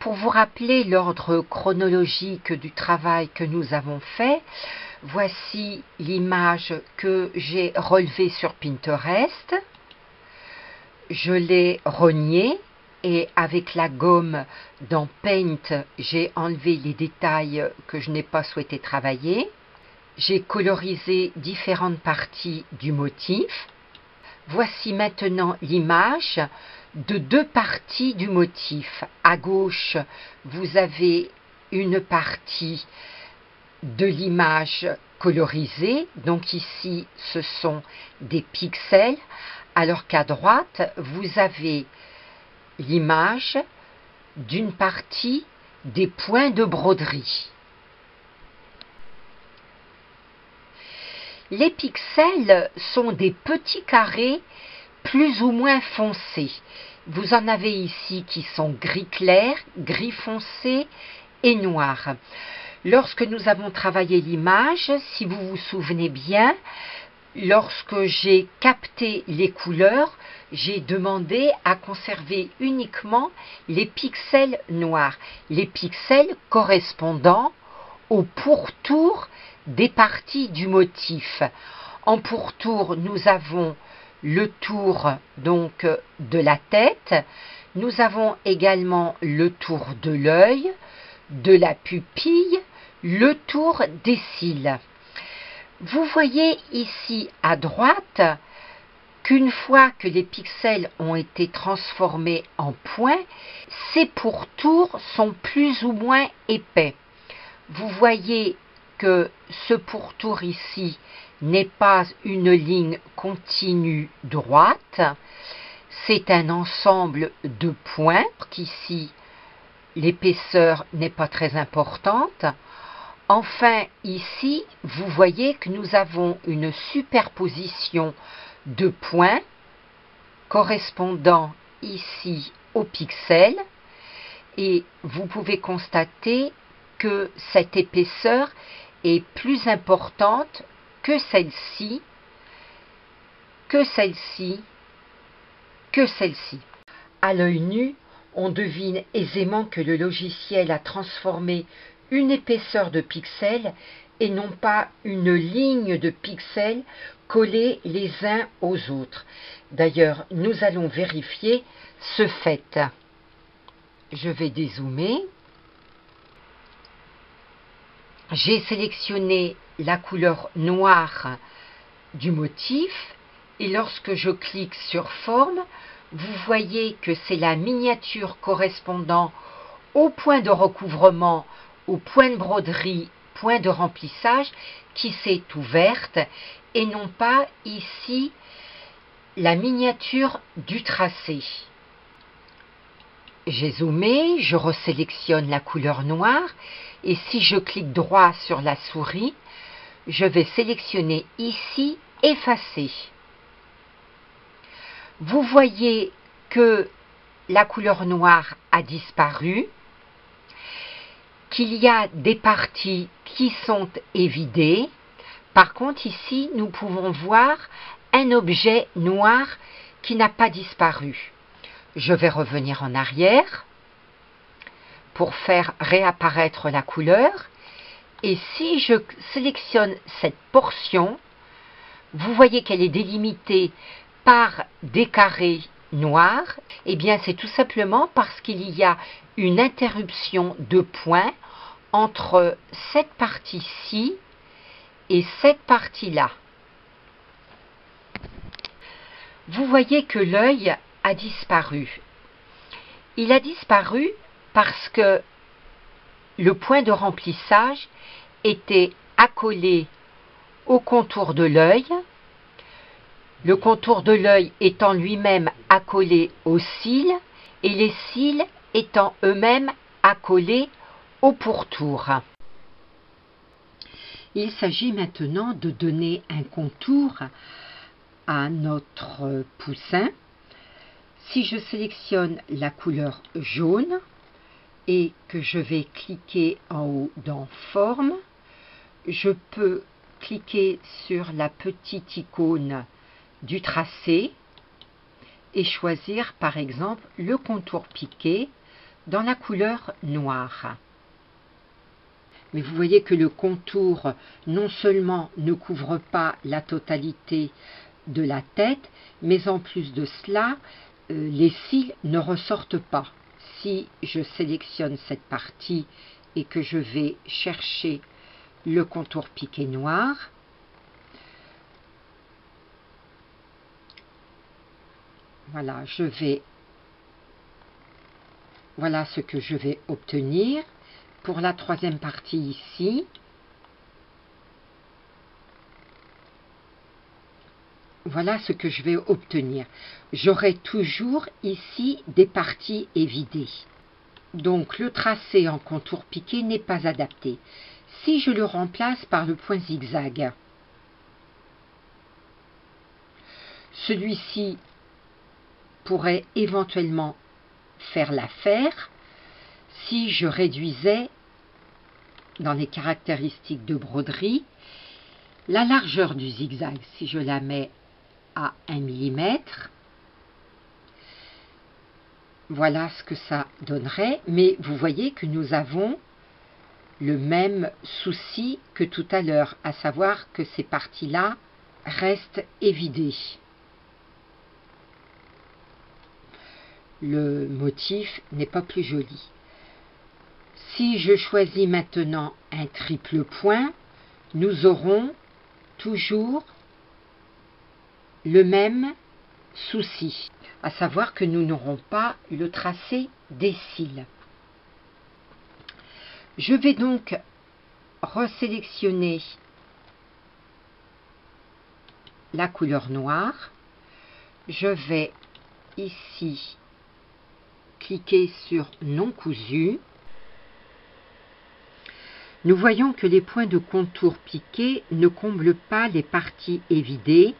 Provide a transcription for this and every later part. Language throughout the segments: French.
Pour vous rappeler l'ordre chronologique du travail que nous avons fait, voici l'image que j'ai relevée sur Pinterest. Je l'ai rognée et avec la gomme dans Paint, j'ai enlevé les détails que je n'ai pas souhaité travailler. J'ai colorisé différentes parties du motif. Voici maintenant l'image de deux parties du motif. À gauche, vous avez une partie de l'image colorisée. Donc ici, ce sont des pixels, alors qu'à droite, vous avez l'image d'une partie des points de broderie. Les pixels sont des petits carrés plus ou moins foncés. Vous en avez ici qui sont gris clair, gris foncé et noir. Lorsque nous avons travaillé l'image, si vous vous souvenez bien, lorsque j'ai capté les couleurs, j'ai demandé à conserver uniquement les pixels noirs, les pixels correspondant au pourtour des parties du motif. En pourtour, nous avons le tour donc de la tête, nous avons également le tour de l'œil, de la pupille, le tour des cils. Vous voyez ici à droite qu'une fois que les pixels ont été transformés en points, ces pourtours sont plus ou moins épais. Vous voyez que ce pourtour ici n'est pas une ligne continue droite, c'est un ensemble de points, qu'ici l'épaisseur n'est pas très importante. Enfin, ici, vous voyez que nous avons une superposition de points correspondant ici aux pixels et vous pouvez constater que cette épaisseur est plus importante que celle-ci, que celle-ci, que celle-ci. À l'œil nu, on devine aisément que le logiciel a transformé une épaisseur de pixels et non pas une ligne de pixels collés les uns aux autres. D'ailleurs, nous allons vérifier ce fait. Je vais dézoomer. J'ai sélectionné la couleur noire du motif et lorsque je clique sur forme, vous voyez que c'est la miniature correspondant au point de recouvrement, au point de broderie, point de remplissage qui s'est ouverte et non pas ici la miniature du tracé. J'ai zoomé, je resélectionne la couleur noire et si je clique droit sur la souris, je vais sélectionner ici effacer. Vous voyez que la couleur noire a disparu, qu'il y a des parties qui sont évidées. Par contre, ici, nous pouvons voir un objet noir qui n'a pas disparu. Je vais revenir en arrière pour faire réapparaître la couleur. Et si je sélectionne cette portion, vous voyez qu'elle est délimitée par des carrés noirs. Eh bien, c'est tout simplement parce qu'il y a une interruption de points entre cette partie-ci et cette partie-là. Vous voyez que l'œil a disparu. Il a disparu parce que le point de remplissage était accolé au contour de l'œil, le contour de l'œil étant lui-même accolé aux cils et les cils étant eux-mêmes accolés au pourtour. Il s'agit maintenant de donner un contour à notre poussin. Si je sélectionne la couleur jaune et que je vais cliquer en haut dans Forme, je peux cliquer sur la petite icône du tracé et choisir par exemple le contour piqué dans la couleur noire. Mais vous voyez que le contour non seulement ne couvre pas la totalité de la tête, mais en plus de cela, les cils ne ressortent pas. Si je sélectionne cette partie et que je vais chercher le contour piqué noir, voilà, voilà ce que je vais obtenir. Pour la troisième partie ici, voilà ce que je vais obtenir. J'aurai toujours ici des parties évidées. Donc le tracé en contour piqué n'est pas adapté. Si je le remplace par le point zigzag, celui-ci pourrait éventuellement faire l'affaire si je réduisais dans les caractéristiques de broderie la largeur du zigzag. Si je la mets à 1 mm, voilà ce que ça donnerait, mais vous voyez que nous avons le même souci que tout à l'heure, à savoir que ces parties-là restent évidées. Le motif n'est pas plus joli. Si je choisis maintenant un triple point, nous aurons toujours le même souci, à savoir que nous n'aurons pas le tracé des cils. Je vais donc resélectionner la couleur noire. Je vais ici cliquer sur non cousu. Nous voyons que les points de contour piqués ne comblent pas les parties évidées.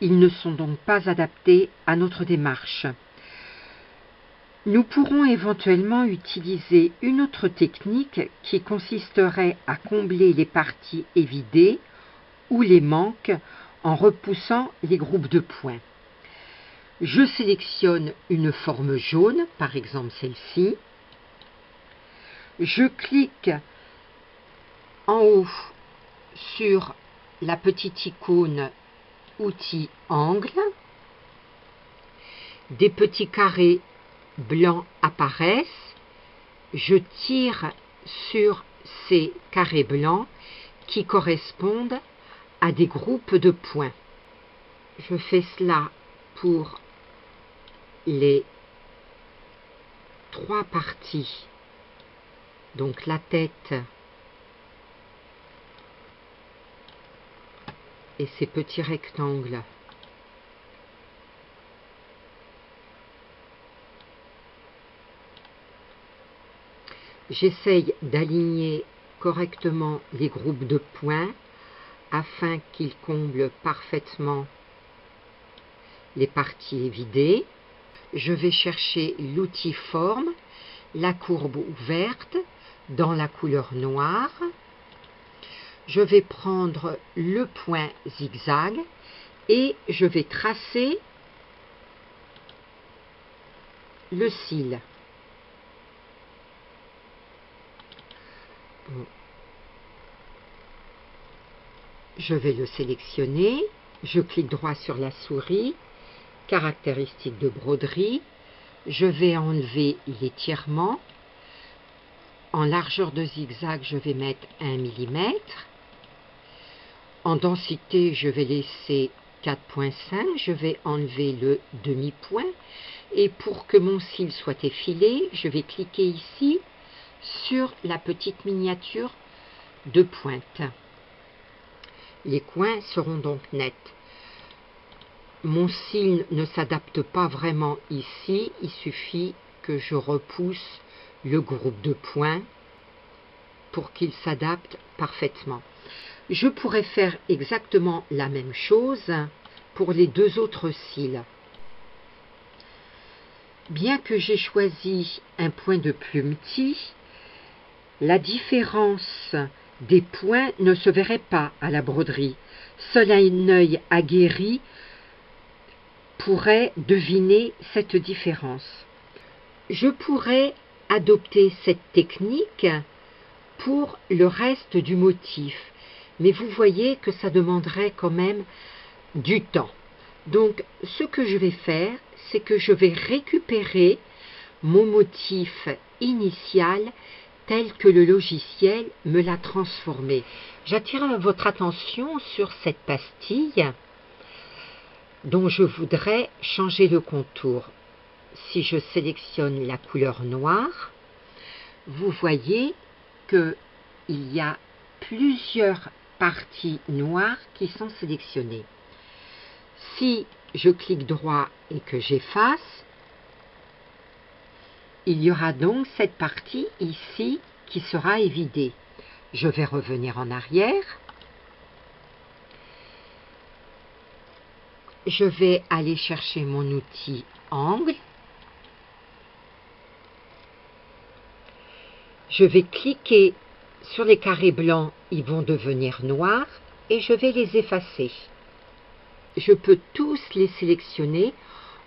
Ils ne sont donc pas adaptés à notre démarche. Nous pourrons éventuellement utiliser une autre technique qui consisterait à combler les parties évidées ou les manques en repoussant les groupes de points. Je sélectionne une forme jaune, par exemple celle-ci. Je clique en haut sur la petite icône outils angle. Des petits carrés blancs apparaissent. Je tire sur ces carrés blancs qui correspondent à des groupes de points. Je fais cela pour les trois parties, donc la tête et ces petits rectangles. J'essaye d'aligner correctement les groupes de points afin qu'ils comblent parfaitement les parties évidées. Je vais chercher l'outil forme, la courbe ouverte dans la couleur noire. Je vais prendre le point zigzag et je vais tracer le cil. Je vais le sélectionner, je clique droit sur la souris, caractéristiques de broderie, je vais enlever l'étirement. En largeur de zigzag, je vais mettre 1 mm. En densité, je vais laisser 4,5. Je vais enlever le demi-point. Et pour que mon cil soit effilé, je vais cliquer ici sur la petite miniature de pointe. Les coins seront donc nets. Mon cil ne s'adapte pas vraiment ici. Il suffit que je repousse le groupe de points pour qu'il s'adapte parfaitement. Je pourrais faire exactement la même chose pour les deux autres cils. Bien que j'ai choisi un point de plumetis, la différence des points ne se verrait pas à la broderie. Seul un œil aguerri pourrait deviner cette différence. Je pourrais adopter cette technique pour le reste du motif. Mais vous voyez que ça demanderait quand même du temps. Donc, ce que je vais faire, c'est que je vais récupérer mon motif initial tel que le logiciel me l'a transformé. J'attire votre attention sur cette pastille dont je voudrais changer le contour. Si je sélectionne la couleur noire, vous voyez qu'il y a plusieurs parties noires qui sont sélectionnées. Si je clique droit et que j'efface, il y aura donc cette partie ici qui sera évidée. Je vais revenir en arrière. Je vais aller chercher mon outil angle. Je vais cliquer sur les carrés blancs, ils vont devenir noirs et je vais les effacer. Je peux tous les sélectionner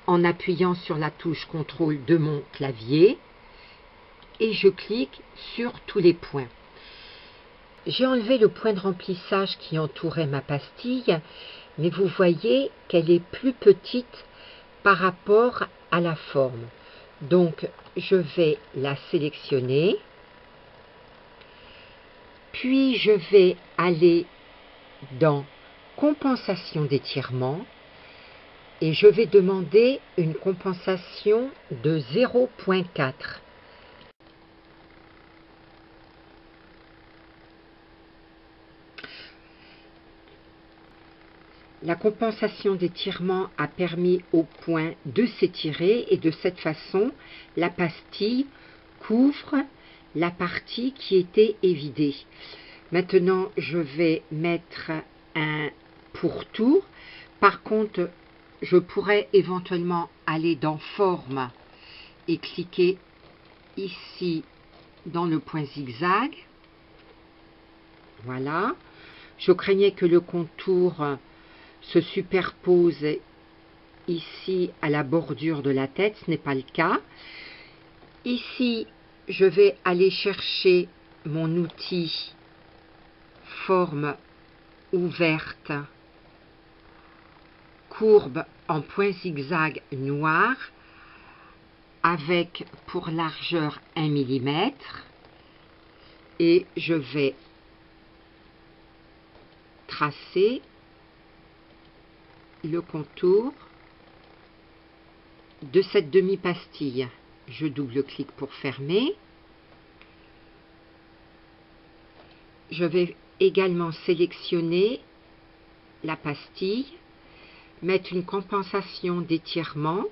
en appuyant sur la touche CTRL de mon clavier et je clique sur tous les points. J'ai enlevé le point de remplissage qui entourait ma pastille, mais vous voyez qu'elle est plus petite par rapport à la forme. Donc je vais la sélectionner, puis je vais aller dans compensation d'étirement et je vais demander une compensation de 0,4. La compensation d'étirement a permis au point de s'étirer et de cette façon, la pastille couvre la partie qui était évidée. Maintenant, je vais mettre un pourtour. Par contre, je pourrais éventuellement aller dans Forme et cliquer ici dans le point zigzag. Voilà. Je craignais que le contour se superpose ici à la bordure de la tête. Ce n'est pas le cas. Ici, je vais aller chercher mon outil Forme ouverte, courbe en point zigzag noir avec pour largeur 1 mm et je vais tracer le contour de cette demi-pastille. Je double-clique pour fermer. Je vais également sélectionner la pastille, mettre une compensation d'étirement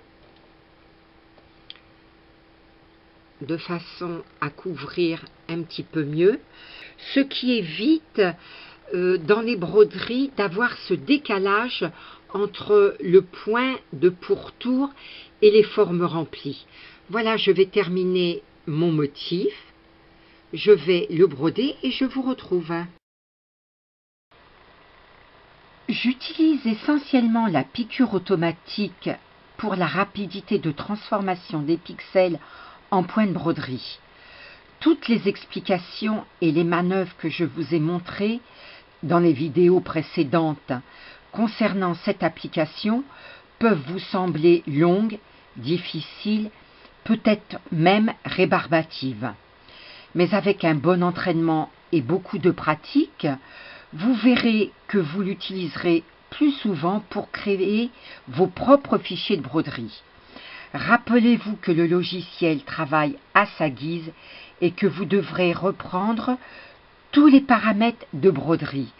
de façon à couvrir un petit peu mieux, ce qui évite dans les broderies d'avoir ce décalage entre le point de pourtour et les formes remplies. Voilà, je vais terminer mon motif, je vais le broder et je vous retrouve. J'utilise essentiellement la piqûre automatique pour la rapidité de transformation des pixels en point de broderie. Toutes les explications et les manœuvres que je vous ai montrées dans les vidéos précédentes concernant cette application peuvent vous sembler longues, difficiles, peut-être même rébarbatives. Mais avec un bon entraînement et beaucoup de pratique, vous verrez que vous l'utiliserez plus souvent pour créer vos propres fichiers de broderie. Rappelez-vous que le logiciel travaille à sa guise et que vous devrez reprendre tous les paramètres de broderie.